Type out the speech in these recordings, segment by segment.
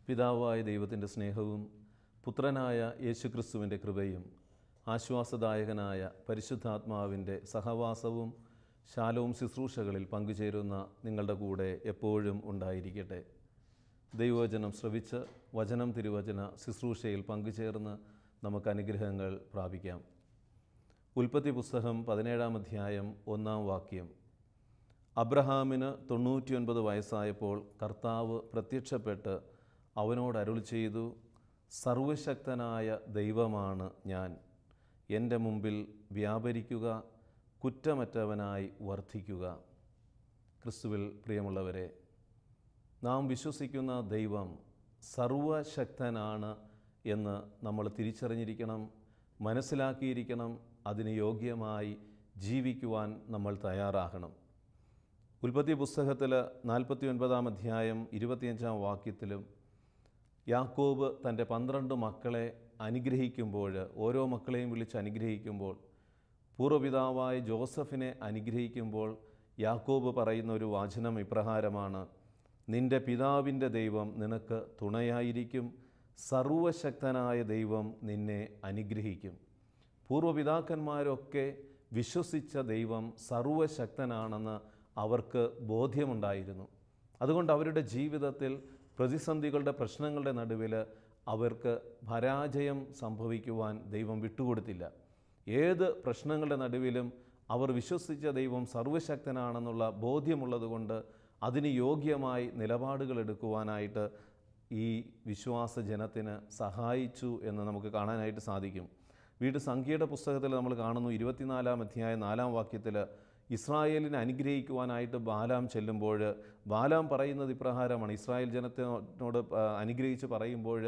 പിതാവായ ദൈവത്തിൻ്റെ സ്നേഹവും പുത്രനായ യേശുക്രിസ്തുവിൻ്റെ കൃപയും ആശ്വാസദായകനായ പരിശുദ്ധാത്മാവിൻ്റെ സഹവാസവും ശാലോം ശുശ്രൂഷകളിൽ പങ്കുചേരുന്ന നിങ്ങളുടെ കൂടെ എപ്പോഴും ഉണ്ടായിരിക്കട്ടെ. ദൈവവചനം ശ്രവിച്ച് വചനം തിരുവചന ശുശ്രൂഷയിൽ പങ്കുചേർന്ന് നമുക്ക് അനുഗ്രഹങ്ങൾ പ്രാപിക്കാം. ഉൽപ്പത്തി പുസ്തകം 17-ാം അധ്യായം 1-ാം വാക്യം. അബ്രഹാമിന് 99 വയസ്സായപ്പോൾ കർത്താവ് പ്രത്യക്ഷപ്പെട്ട് അവനോട് അരുളി ചെയ്തു, സർവശക്തനായ ദൈവമാണ് ഞാൻ, എൻ്റെ മുമ്പിൽ വ്യാപരിക്കുക, കുറ്റമറ്റവനായി വർദ്ധിക്കുക. ക്രിസ്തുവിൽ പ്രിയമുള്ളവരെ, നാം വിശ്വസിക്കുന്ന ദൈവം സർവശക്തനാണ് എന്ന് നമ്മൾ തിരിച്ചറിഞ്ഞിരിക്കണം, മനസ്സിലാക്കിയിരിക്കണം. അതിന് യോഗ്യമായി ജീവിക്കുവാൻ നമ്മൾ തയ്യാറാകണം. ഉൽപ്പത്തി പുസ്തകത്തിൽ 49-ാം അധ്യായം 25-ാം വാക്യത്തിലും യാക്കോബ് തൻ്റെ 12 മക്കളെ അനുഗ്രഹിക്കുമ്പോൾ, ഓരോ മക്കളെയും വിളിച്ച് അനുഗ്രഹിക്കുമ്പോൾ, പൂർവ്വപിതാവായ ജോസഫിനെ അനുഗ്രഹിക്കുമ്പോൾ യാക്കോബ് പറയുന്ന ഒരു വചനം ഇപ്രകാരമാണ്: നിൻ്റെ പിതാവിൻ്റെ ദൈവം നിനക്ക് തുണയായിരിക്കും, സർവശക്തനായ ദൈവം നിന്നെ അനുഗ്രഹിക്കും. പൂർവ്വപിതാക്കന്മാരൊക്കെ വിശ്വസിച്ച ദൈവം സർവശക്തനാണെന്ന് അവർക്ക് ബോധ്യമുണ്ടായിരുന്നു. അതുകൊണ്ട് അവരുടെ ജീവിതത്തിൽ പ്രതിസന്ധികളുടെ പ്രശ്നങ്ങളുടെ നടുവിൽ അവർക്ക് പരാജയം സംഭവിക്കുവാൻ ദൈവം വിട്ടുകൊടുത്തില്ല. ഏത് പ്രശ്നങ്ങളുടെ നടുവിലും അവർ വിശ്വസിച്ച ദൈവം സർവശക്തനാണെന്നുള്ള ബോധ്യമുള്ളതുകൊണ്ട് അതിന് യോഗ്യമായി നിലപാടുകൾ എടുക്കുവാനായിട്ട് ഈ വിശ്വാസ ജനത്തിന് സഹായിച്ചു എന്ന് നമുക്ക് കാണാനായിട്ട് സാധിക്കും. സംഖ്യയുടെ പുസ്തകത്തിൽ നമ്മൾ കാണുന്നു, 24-ാം അധ്യായം 4-ാം വാക്യത്തിൽ ഇസ്രായേലിനെ അനുഗ്രഹിക്കുവാനായിട്ട് ബാലാം ചെല്ലുമ്പോൾ ബാലാം പറയുന്നത് ഇപ്രകാരമാണ്. ഇസ്രായേൽ ജനത്തിനോട് അനുഗ്രഹിച്ച് പറയുമ്പോൾ,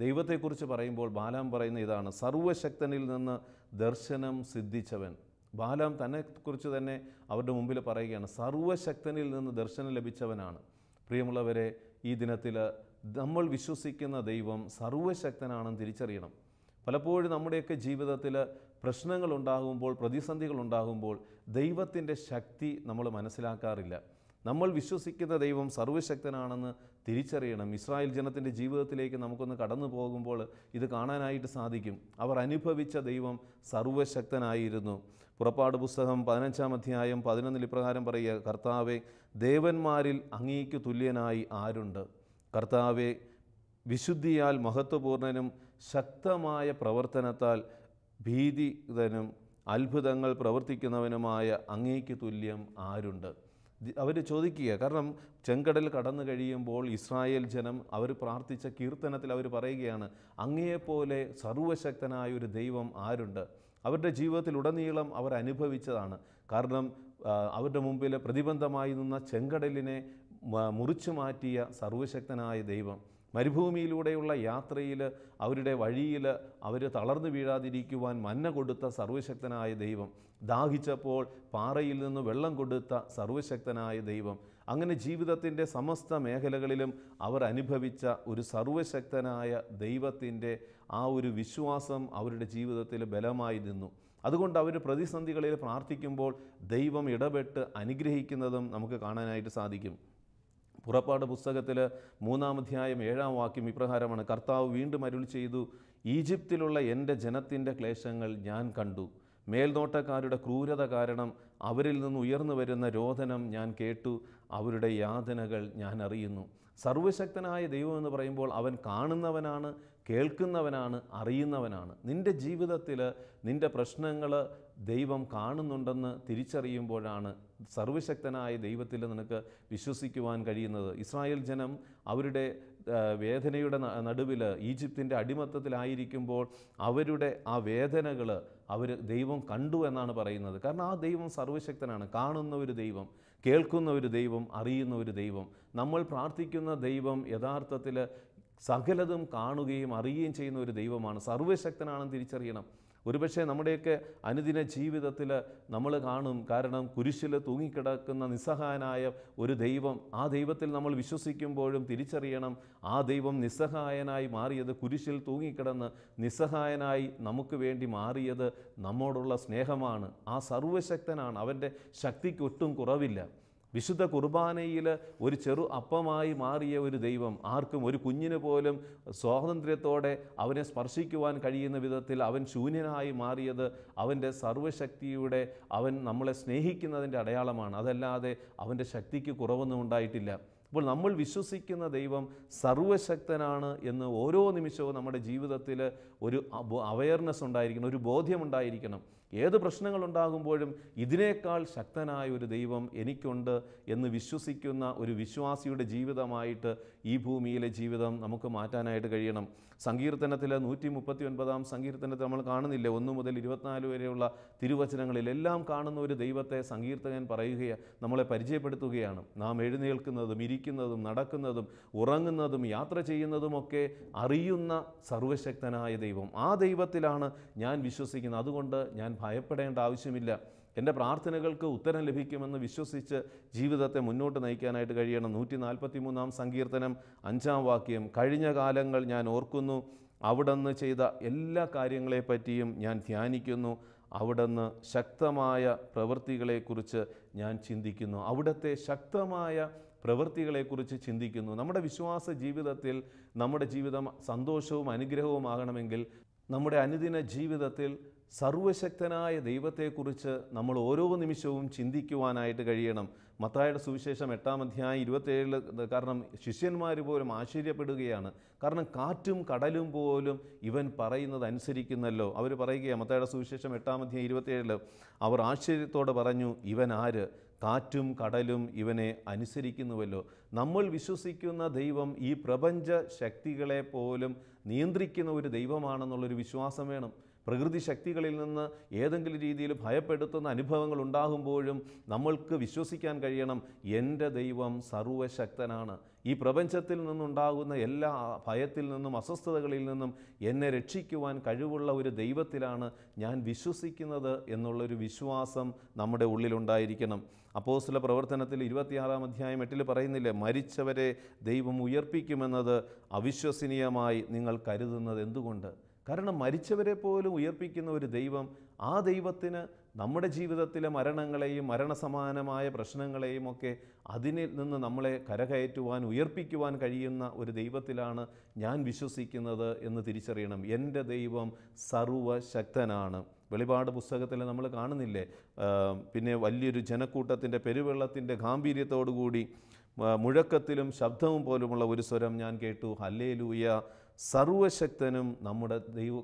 ദൈവത്തെക്കുറിച്ച് പറയുമ്പോൾ ബാലാം പറയുന്ന ഇതാണ്: സർവശക്തനിൽ നിന്ന് ദർശനം സിദ്ധിച്ചവൻ. ബാലാം തന്നെക്കുറിച്ച് തന്നെ അവരുടെ മുമ്പിൽ പറയുകയാണ്, സർവശക്തനിൽ നിന്ന് ദർശനം ലഭിച്ചവനാണ്. പ്രിയമുള്ളവരെ, ഈ ദിനത്തിൽ നമ്മൾ വിശ്വസിക്കുന്ന ദൈവം സർവശക്തനാണെന്ന് തിരിച്ചറിയണം. പലപ്പോഴും നമ്മുടെയൊക്കെ ജീവിതത്തിൽ പ്രശ്നങ്ങളുണ്ടാകുമ്പോൾ, പ്രതിസന്ധികളുണ്ടാകുമ്പോൾ ദൈവത്തിൻ്റെ ശക്തി നമ്മൾ മനസ്സിലാക്കാറില്ല. നമ്മൾ വിശ്വസിക്കുന്ന ദൈവം സർവശക്തനാണെന്ന് തിരിച്ചറിയണം. ഇസ്രായേൽ ജനത്തിൻ്റെ ജീവിതത്തിലേക്ക് നമുക്കൊന്ന് കടന്നു പോകുമ്പോൾ ഇത് കാണാനായിട്ട് സാധിക്കും. അവർ അനുഭവിച്ച ദൈവം സർവശക്തനായിരുന്നു. പുറപ്പാട് പുസ്തകം 15-ാം അധ്യായം 11 ഇപ്രകാരം പറയുക: കർത്താവേ, ദേവന്മാരിൽ അങ്ങേക്ക് തുല്യനായി ആരുണ്ട്? കർത്താവേ, വിശുദ്ധിയാൽ മഹത്വപൂർണനും ശക്തമായ പ്രവർത്തനത്താൽ ഭീതിതനും അത്ഭുതങ്ങൾ പ്രവർത്തിക്കുന്നവനുമായ അങ്ങേക്ക് തുല്യം ആരുണ്ട്? അവർ ചോദിക്കുക. കാരണം ചെങ്കടൽ കടന്നു കഴിയുമ്പോൾ ഇസ്രായേൽ ജനം അവർ പ്രാർത്ഥിച്ച കീർത്തനത്തിൽ അവർ പറയുകയാണ്, അങ്ങയെപ്പോലെ സർവശക്തനായ ഒരു ദൈവം ആരുണ്ട്? അവരുടെ ജീവിതത്തിൽ ഉടനീളം അവർ അനുഭവിച്ചതാണ്. കാരണം അവരുടെ മുമ്പിൽ പ്രതിബന്ധമായി നിന്ന ചെങ്കടലിനെ മുറിച്ചു മാറ്റിയ സർവശക്തനായ ദൈവം. മരുഭൂമിയിലൂടെയുള്ള യാത്രയിൽ അവരുടെ വഴിയിൽ അവർ തളർന്നു വീഴാതിരിക്കുവാൻ മന്ന കൊടുത്ത സർവശക്തനായ ദൈവം. ദാഹിച്ചപ്പോൾ പാറയിൽ നിന്ന് വെള്ളം കൊടുത്ത സർവശക്തനായ ദൈവം. അങ്ങനെ ജീവിതത്തിൻ്റെ സമസ്ത മേഖലകളിലും അവർ അനുഭവിച്ച ഒരു സർവശക്തനായ ദൈവത്തിൻ്റെ ആ ഒരു വിശ്വാസം അവരുടെ ജീവിതത്തിൽ ബലമായി നിന്നു. അതുകൊണ്ട് അവർ പ്രതിസന്ധികളിൽ പ്രാർത്ഥിക്കുമ്പോൾ ദൈവം ഇടപെട്ട് അനുഗ്രഹിക്കുന്നതും നമുക്ക് കാണാനായിട്ട് സാധിക്കും. പുറപ്പാട് പുസ്തകത്തിൽ 3-ാം അധ്യായം 7-ാം വാക്യം ഇപ്രകാരമാണ്: കർത്താവ് വീണ്ടും അരുളി ചെയ്തു, ഈജിപ്തിലുള്ള എൻ്റെ ജനത്തിൻ്റെ ക്ലേശങ്ങൾ ഞാൻ കണ്ടു. മേൽനോട്ടക്കാരുടെ ക്രൂരത കാരണം അവരിൽ നിന്ന് ഉയർന്നു വരുന്ന രോദനം ഞാൻ കേട്ടു. അവരുടെ യാതനകൾ ഞാൻ അറിയുന്നു. സർവശക്തനായ ദൈവം എന്ന് പറയുമ്പോൾ അവൻ കാണുന്നവനാണ്, കേൾക്കുന്നവനാണ്, അറിയുന്നവനാണ്. നിൻ്റെ ജീവിതത്തിൽ നിൻ്റെ പ്രശ്നങ്ങൾ ദൈവം കാണുന്നുണ്ടെന്ന് തിരിച്ചറിയുമ്പോഴാണ് സർവശക്തനായ ദൈവത്തിൽ നിനക്ക് വിശ്വസിക്കുവാൻ കഴിയുന്നത്. ഇസ്രായേൽ ജനം അവരുടെ വേദനയുടെ നടുവിൽ ഈജിപ്തിൻ്റെ അടിമത്തത്തിലായിരിക്കുമ്പോൾ അവരുടെ ആ വേദനകൾ ദൈവം കണ്ടു എന്നാണ് പറയുന്നത്. കാരണം ആ ദൈവം സർവശക്തനാണ്. കാണുന്ന ഒരു ദൈവം, കേൾക്കുന്ന ഒരു ദൈവം, അറിയുന്ന ഒരു ദൈവം. നമ്മൾ പ്രാർത്ഥിക്കുന്ന ദൈവം യഥാർത്ഥത്തിൽ സകലതും കാണുകയും അറിയുകയും ചെയ്യുന്ന ഒരു ദൈവമാണ്. സർവശക്തനാണെന്ന് തിരിച്ചറിയണം. ഒരുപക്ഷെ നമ്മുടെയൊക്കെ അനുദിന ജീവിതത്തിൽ നമ്മൾ കാണും. കാരണം കുരിശിൽ തൂങ്ങിക്കിടക്കുന്ന നിസ്സഹായനായ ഒരു ദൈവം, ആ ദൈവത്തിൽ നമ്മൾ വിശ്വസിക്കുമ്പോഴും തിരിച്ചറിയണം, ആ ദൈവം നിസ്സഹായനായി മാറിയത്, കുരിശിൽ തൂങ്ങിക്കിടന്ന് നിസ്സഹായനായി നമുക്ക് വേണ്ടി മാറിയത് നമ്മോടുള്ള സ്നേഹമാണ്. ആ സർവശക്തനാണ്. അവൻ്റെ ശക്തിക്ക് ഒട്ടും കുറവില്ല. വിശുദ്ധ കുർബാനയിൽ ഒരു ചെറു അപ്പമായി മാറിയ ഒരു ദൈവം, ആർക്കും ഒരു കുഞ്ഞിന് പോലും സ്വാതന്ത്ര്യത്തോടെ അവനെ സ്പർശിക്കുവാൻ കഴിയുന്ന വിധത്തിൽ അവൻ ശൂന്യനായി മാറിയത് അവൻ്റെ സർവ്വശക്തിയുടെ, അവൻ നമ്മളെ സ്നേഹിക്കുന്നതിൻ്റെ അടയാളമാണ്. അതല്ലാതെ അവൻ്റെ ശക്തിക്ക് കുറവൊന്നും ഉണ്ടായിട്ടില്ല. അപ്പോൾ നമ്മൾ വിശ്വസിക്കുന്ന ദൈവം സർവ്വശക്തനാണ് എന്ന് ഓരോ നിമിഷവും നമ്മുടെ ജീവിതത്തിൽ ഒരു അവയർനെസ് ഉണ്ടായിരിക്കണം, ഒരു ബോധ്യമുണ്ടായിരിക്കണം. ഏത് പ്രശ്നങ്ങളുണ്ടാകുമ്പോഴും ഇതിനേക്കാൾ ശക്തനായ ഒരു ദൈവം എനിക്കുണ്ട് എന്ന് വിശ്വസിക്കുന്ന ഒരു വിശ്വാസിയുടെ ജീവിതമായിട്ട് ഈ ഭൂമിയിലെ ജീവിതം നമുക്ക് മാറ്റാനായിട്ട് കഴിയണം. സങ്കീർത്തനത്തിൽ 139 സങ്കീർത്തനത്തിൽ നമ്മൾ കാണുന്നില്ലേ, 1 മുതൽ 24 വരെയുള്ള തിരുവചനങ്ങളിലെല്ലാം കാണുന്ന ഒരു ദൈവത്തെ സങ്കീർത്തകൻ പറയുകയാണ്, നമ്മളെ പരിചയപ്പെടുത്തുകയാണ്. നാം എഴുന്നേൽക്കുന്നതും ഇരിക്കുന്നതും നടക്കുന്നതും ഉറങ്ങുന്നതും യാത്ര ചെയ്യുന്നതുമൊക്കെ അറിയുന്ന സർവ്വശക്തനായ ദൈവം, ആ ദൈവത്തിലാണ് ഞാൻ വിശ്വസിക്കുന്നത്. അതുകൊണ്ട് ഞാൻ ഭയപ്പെടേണ്ട ആവശ്യമില്ല. എൻ്റെ പ്രാർത്ഥനകൾക്ക് ഉത്തരം ലഭിക്കുമെന്ന് വിശ്വസിച്ച് ജീവിതത്തെ മുന്നോട്ട് നയിക്കാനായിട്ട് കഴിയണം. 143 സങ്കീർത്തനം 5 വാക്യം, കഴിഞ്ഞ കാലങ്ങൾ ഞാൻ ഓർക്കുന്നു, അവിടുന്ന് ചെയ്ത എല്ലാ കാര്യങ്ങളെപ്പറ്റിയും ഞാൻ ധ്യാനിക്കുന്നു, അവിടുന്ന് ശക്തമായ പ്രവൃത്തികളെക്കുറിച്ച് ഞാൻ ചിന്തിക്കുന്നു. അവിടുത്തെ ശക്തമായ പ്രവൃത്തികളെക്കുറിച്ച് ചിന്തിക്കുന്നു. നമ്മുടെ വിശ്വാസ ജീവിതത്തിൽ നമ്മുടെ ജീവിതം സന്തോഷവും അനുഗ്രഹവുമാകണമെങ്കിൽ നമ്മുടെ അനുദിന ജീവിതത്തിൽ സർവ്വശക്തനായ ദൈവത്തെക്കുറിച്ച് നമ്മൾ ഓരോ നിമിഷവും ചിന്തിക്കുവാനായിട്ട് കഴിയണം. മത്തായിയുടെ സുവിശേഷം 8-27, കാരണം ശിഷ്യന്മാർ പോലും ആശ്ചര്യപ്പെടുകയാണ്. കാരണം കാറ്റും കടലും പോലും ഇവൻ പറയുന്നത് അനുസരിക്കുന്നല്ലോ. അവർ പറയുകയാണ്, മത്തായിയുടെ സുവിശേഷം 8-27, അവർ ആശ്ചര്യത്തോടെ പറഞ്ഞു, ഇവൻ ആര്? കാറ്റും കടലും ഇവനെ അനുസരിക്കുന്നുവല്ലോ. നമ്മൾ വിശ്വസിക്കുന്ന ദൈവം ഈ പ്രപഞ്ച ശക്തികളെ പോലും നിയന്ത്രിക്കുന്ന ഒരു ദൈവമാണെന്നുള്ളൊരു വിശ്വാസം വേണം. പ്രകൃതി ശക്തികളിൽ നിന്ന് ഏതെങ്കിലും രീതിയിൽ ഭയപ്പെടുത്തുന്ന അനുഭവങ്ങൾ ഉണ്ടാകുമ്പോഴും നമ്മൾക്ക് വിശ്വസിക്കാൻ കഴിയണം, എൻ്റെ ദൈവം സർവ്വശക്തനാണ്. ഈ പ്രപഞ്ചത്തിൽ നിന്നുണ്ടാകുന്ന എല്ലാ ഭയത്തിൽ നിന്നും അസ്വസ്ഥതകളിൽ നിന്നും എന്നെ രക്ഷിക്കുവാൻ കഴിവുള്ള ഒരു ദൈവത്തിലാണ് ഞാൻ വിശ്വസിക്കുന്നത് എന്നുള്ളൊരു വിശ്വാസം നമ്മുടെ ഉള്ളിലുണ്ടായിരിക്കണം. അപ്പോസ്തല പ്രവർത്തനത്തിൽ 26-8 പറയുന്നില്ലേ, മരിച്ചവരെ ദൈവം ഉയർപ്പിക്കുമെന്നത് അവിശ്വസനീയമായി നിങ്ങൾ കരുതുന്നത് എന്തുകൊണ്ട്? കാരണം മരിച്ചവരെ പോലും ഉയർപ്പിക്കുന്ന ഒരു ദൈവം, ആ ദൈവത്തിന് നമ്മുടെ ജീവിതത്തിലെ മരണങ്ങളെയും മരണസമാനമായ പ്രശ്നങ്ങളെയും ഒക്കെ അതിനിൽ നിന്ന് നമ്മളെ കരകയറ്റുവാൻ ഉയർപ്പിക്കുവാൻ കഴിയുന്ന ഒരു ദൈവത്തിലാണ് ഞാൻ വിശ്വസിക്കുന്നത് എന്ന് തിരിച്ചറിയണം. എൻ്റെ ദൈവം സർവ്വശക്തനാണ്. വെളിപാട് പുസ്തകത്തിൽ നമ്മൾ കാണുന്നില്ലേ, പിന്നെ വലിയൊരു ജനക്കൂട്ടത്തിൻ്റെ പെരുവെള്ളത്തിൻ്റെ ഗാംഭീര്യത്തോടുകൂടി മുഴക്കത്തിലും ശബ്ദവും പോലുമുള്ള ഒരു സ്വരം ഞാൻ കേട്ടു, ഹല്ലേലൂയ, സർവശക്തനും നമ്മുടെ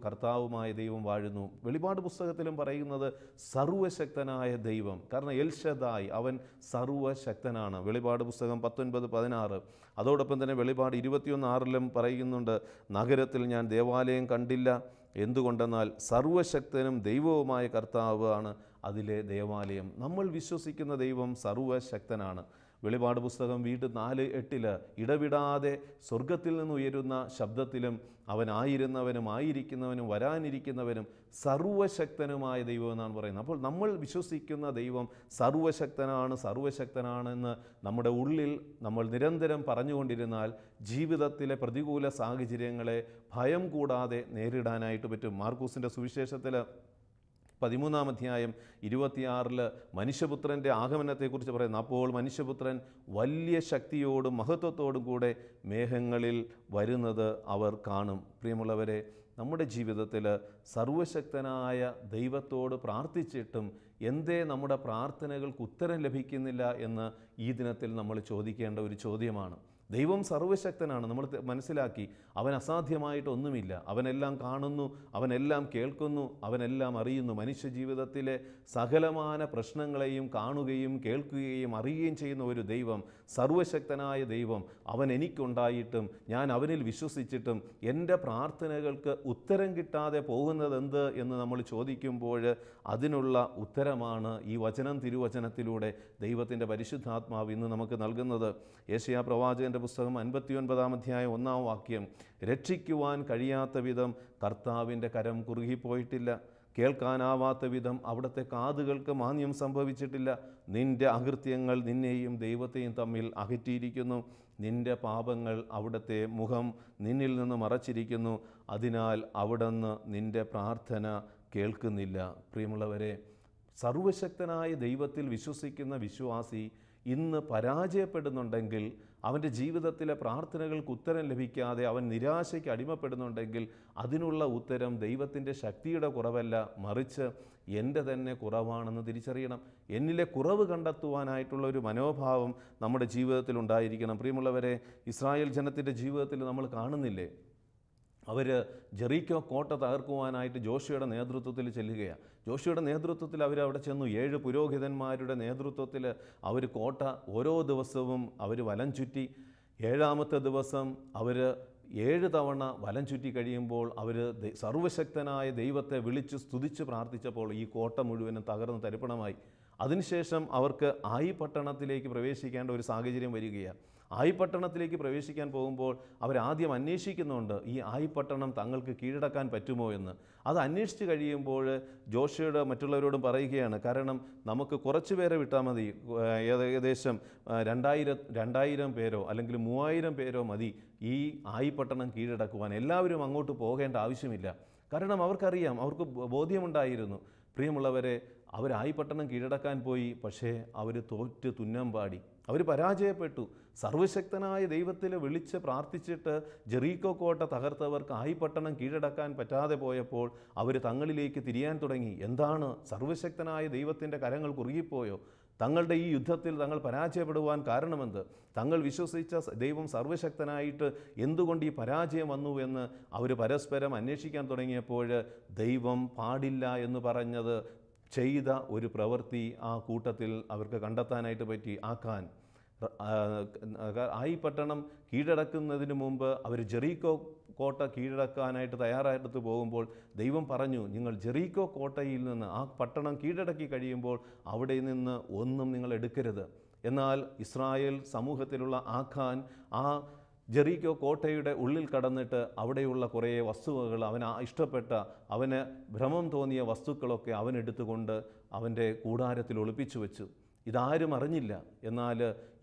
കർത്താവുമായ ദൈവം വാഴുന്നു. വെളിപാട് പുസ്തകത്തിലും പറയുന്നത് സർവശക്തനായ ദൈവം, കാരണം എൽഷദായ്, അവൻ സർവശക്തനാണ്. വെളിപാട് പുസ്തകം 19-16. അതോടൊപ്പം തന്നെ വെളിപാട് 21:6 പറയുന്നുണ്ട്, നഗരത്തിൽ ഞാൻ ദേവാലയം കണ്ടില്ല, എന്തുകൊണ്ടെന്നാൽ സർവശക്തനും ദൈവവുമായ കർത്താവ് ആണ് അതിലെ ദേവാലയം. നമ്മൾ വിശ്വസിക്കുന്ന ദൈവം സർവശക്തനാണ്. വെളിപാട് പുസ്തകം വീണ്ടും 4:8 ഇടവിടാതെ സ്വർഗത്തിൽ നിന്ന് ഉയരുന്ന ശബ്ദത്തിലും അവൻ ആയിരുന്നവനും ആയിരിക്കുന്നവനും വരാനിരിക്കുന്നവനും സർവശക്തനുമായ ദൈവം എന്നാണ് പറയുന്നത്. അപ്പോൾ നമ്മൾ വിശ്വസിക്കുന്ന ദൈവം സർവശക്തനാണെന്ന് നമ്മുടെ ഉള്ളിൽ നമ്മൾ നിരന്തരം പറഞ്ഞുകൊണ്ടിരുന്നാൽ ജീവിതത്തിലെ പ്രതികൂല സാഹചര്യങ്ങളെ ഭയം കൂടാതെ നേരിടാനായിട്ട് പറ്റും. മാർക്കൂസിൻ്റെ സുവിശേഷത്തിൽ 13-26 മനുഷ്യപുത്രൻ്റെ ആഗമനത്തെക്കുറിച്ച് പറയുന്നു. അപ്പോൾ മനുഷ്യപുത്രൻ വലിയ ശക്തിയോടും മഹത്വത്തോടും കൂടെ മേഘങ്ങളിൽ വരുന്നത് അവർ കാണും. പ്രിയമുള്ളവരെ, നമ്മുടെ ജീവിതത്തിൽ സർവശക്തനായ ദൈവത്തോട് പ്രാർത്ഥിച്ചിട്ടും എന്തേ നമ്മുടെ പ്രാർത്ഥനകൾക്ക് ഉത്തരം ലഭിക്കുന്നില്ല എന്ന് ഈ ദിനത്തിൽ നമ്മൾ ചോദിക്കേണ്ട ഒരു ചോദ്യമാണ്. ദൈവം സർവശക്തനാണ്, നമ്മൾ മനസ്സിലാക്കി. അവൻ അസാധ്യമായിട്ടൊന്നുമില്ല. അവനെല്ലാം കാണുന്നു, അവനെല്ലാം കേൾക്കുന്നു, അവനെല്ലാം അറിയുന്നു. മനുഷ്യ ജീവിതത്തിലെ സകലമാന പ്രശ്നങ്ങളെയും കാണുകയും കേൾക്കുകയും അറിയുകയും ചെയ്യുന്ന ഒരു ദൈവം, സർവശക്തനായ ദൈവം, അവൻ എനിക്കുണ്ടായിട്ടും ഞാൻ അവനിൽ വിശ്വസിച്ചിട്ടും എൻ്റെ പ്രാർത്ഥനകൾക്ക് ഉത്തരം കിട്ടാതെ പോകുന്നതെന്ത് എന്ന് നമ്മൾ ചോദിക്കുമ്പോൾ അതിനുള്ള ഉത്തരമാണ് ഈ തിരുവചനത്തിലൂടെ ദൈവത്തിൻ്റെ പരിശുദ്ധാത്മാവ് ഇന്ന് നമുക്ക് നൽകുന്നത്. യെശയ്യാ പ്രവാചകൻ്റെ പുസ്തകം 59-1 വാക്യം, രക്ഷിക്കുവാൻ കഴിയാത്ത വിധം കർത്താവിൻ്റെ കരം കുറുകിപ്പോയിട്ടില്ല, കേൾക്കാനാവാത്ത വിധം അവിടുത്തെ കാതുകൾക്ക് മാന്യം സംഭവിച്ചിട്ടില്ല. നിൻ്റെ അകൃത്യങ്ങൾ നിന്നെയും ദൈവത്തെയും തമ്മിൽ അകറ്റിയിരിക്കുന്നു, നിൻ്റെ പാപങ്ങൾ അവിടുത്തെ മുഖം നിന്നിൽ നിന്ന് മറച്ചിരിക്കുന്നു, അതിനാൽ അവിടുന്ന് നിൻ്റെ പ്രാർത്ഥന കേൾക്കുന്നില്ല. പ്രിയമുള്ളവരെ, സർവശക്തനായ ദൈവത്തിൽ വിശ്വസിക്കുന്ന വിശ്വാസി ഇന്ന് പരാജയപ്പെടുന്നുണ്ടെങ്കിൽ, അവൻ്റെ ജീവിതത്തിലെ പ്രാർത്ഥനകൾക്ക് ഉത്തരം ലഭിക്കാതെ അവൻ നിരാശയ്ക്ക് അടിമപ്പെടുന്നുണ്ടെങ്കിൽ, അതിനുള്ള ഉത്തരം ദൈവത്തിൻ്റെ ശക്തിയുടെ കുറവല്ല, മറിച്ച് എൻ്റെ തന്നെ കുറവാണെന്ന് തിരിച്ചറിയണം. എന്നിലെ കുറവ് കണ്ടെത്തുവാനായിട്ടുള്ള ഒരു മനോഭാവം നമ്മുടെ ജീവിതത്തിൽ ഉണ്ടായിരിക്കണം. പ്രിയമുള്ളവരെ, ഇസ്രായേൽ ജനത്തിൻ്റെ ജീവിതത്തിൽ നമ്മൾ കാണുന്നില്ലേ, അവർ ജെറീക്കോ കോട്ട തകർക്കുവാനായിട്ട് ജോഷുവയുടെ നേതൃത്വത്തിൽ ചെല്ലുകയാണ്. ജോഷുവയുടെ നേതൃത്വത്തിൽ അവരവിടെ ചെന്നു. 7 പുരോഹിതന്മാരുടെ നേതൃത്വത്തിൽ അവർ കോട്ട ഓരോ ദിവസവും അവർ വലം ചുറ്റി. 7-ാമത്തെ ദിവസം അവർ 7 തവണ വലം ചുറ്റി കഴിയുമ്പോൾ അവർ സർവശക്തനായ ദൈവത്തെ വിളിച്ച് സ്തുതിച്ച് പ്രാർത്ഥിച്ചപ്പോൾ ഈ കോട്ട മുഴുവനും തകർന്ന് തരിപ്പണമായി. അതിനുശേഷം അവർക്ക് ആയി പട്ടണത്തിലേക്ക് പ്രവേശിക്കേണ്ട ഒരു സാഹചര്യം വരികയാണ്. ആയി പട്ടണത്തിലേക്ക് പ്രവേശിക്കാൻ പോകുമ്പോൾ അവരാദ്യം അന്വേഷിക്കുന്നുണ്ട്, ഈ ആയി പട്ടണം തങ്ങൾക്ക് കീഴടക്കാൻ പറ്റുമോ എന്ന്. അത് അന്വേഷിച്ച് കഴിയുമ്പോൾ ജോഷുവയുടെ മറ്റുള്ളവരോടും പറയുകയാണ്, കാരണം നമുക്ക് കുറച്ച് പേരെ വിട്ടാൽ മതി, ഏകദേശം 2000 പേരോ അല്ലെങ്കിൽ 3000 പേരോ മതി ഈ ആയി പട്ടണം കീഴടക്കുവാൻ. എല്ലാവരും അങ്ങോട്ട് പോകേണ്ട ആവശ്യമില്ല. കാരണം അവർക്കറിയാം, അവർക്ക് ബോധ്യമുണ്ടായിരുന്നു. പ്രിയമുള്ളവരെ, അവരായി പട്ടണം കീഴടക്കാൻ പോയി, പക്ഷേ അവർ തോറ്റ് തുന്നം പാടി, അവർ പരാജയപ്പെട്ടു. സർവശക്തനായ ദൈവത്തിൽ വിളിച്ച് പ്രാർത്ഥിച്ചിട്ട് ജെറീക്കോ കോട്ട തകർത്തവർക്ക് ആയി പട്ടണം കീഴടക്കാൻ പറ്റാതെ പോയപ്പോൾ അവർ തങ്ങളിലേക്ക് തിരിയാൻ തുടങ്ങി. എന്താണ്? സർവശക്തനായ ദൈവത്തിൻ്റെ കരങ്ങൾ കുറുകിപ്പോയോ? തങ്ങളുടെ ഈ യുദ്ധത്തിൽ തങ്ങൾ പരാജയപ്പെടുവാൻ കാരണമെന്ത്? തങ്ങൾ വിശ്വസിച്ച ദൈവം സർവശക്തനായിട്ട് എന്തുകൊണ്ട് ഈ പരാജയം വന്നു എന്ന് അവർ പരസ്പരം അന്വേഷിക്കാൻ തുടങ്ങിയപ്പോൾ ദൈവം പാടില്ല എന്ന് പറഞ്ഞത് ചെയ്ത ഒരു പ്രവൃത്തി ആ കൂട്ടത്തിൽ അവർക്ക് കണ്ടെത്താനായിട്ട് പറ്റി. ആക്കാൻ ആയി പട്ടണം കീഴടക്കുന്നതിന് മുമ്പ് അവർ ജെറീക്കോ കോട്ട കീഴടക്കാനായിട്ട് തയ്യാറായിട്ട് പോകുമ്പോൾ ദൈവം പറഞ്ഞു, നിങ്ങൾ ജെറീക്കോ കോട്ടയിൽ നിന്ന് ആ പട്ടണം കീഴടക്കി കഴിയുമ്പോൾ അവിടെ നിന്ന് ഒന്നും നിങ്ങൾ എടുക്കരുത്. എന്നാൽ ഇസ്രായേൽ സമൂഹത്തിലുള്ള ആഖാൻ ആ ജെറീക്കോ കോട്ടയുടെ ഉള്ളിൽ കടന്നിട്ട് അവിടെയുള്ള കുറേ വസ്തുവകൾ, ഇഷ്ടപ്പെട്ട, അവന് ഭ്രമം തോന്നിയ വസ്തുക്കളൊക്കെ അവനെടുത്തുകൊണ്ട് അവൻ്റെ കൂടാരത്തിൽ ഒളിപ്പിച്ചു വെച്ചു. ഇതാരും അറിഞ്ഞില്ല. എന്നാൽ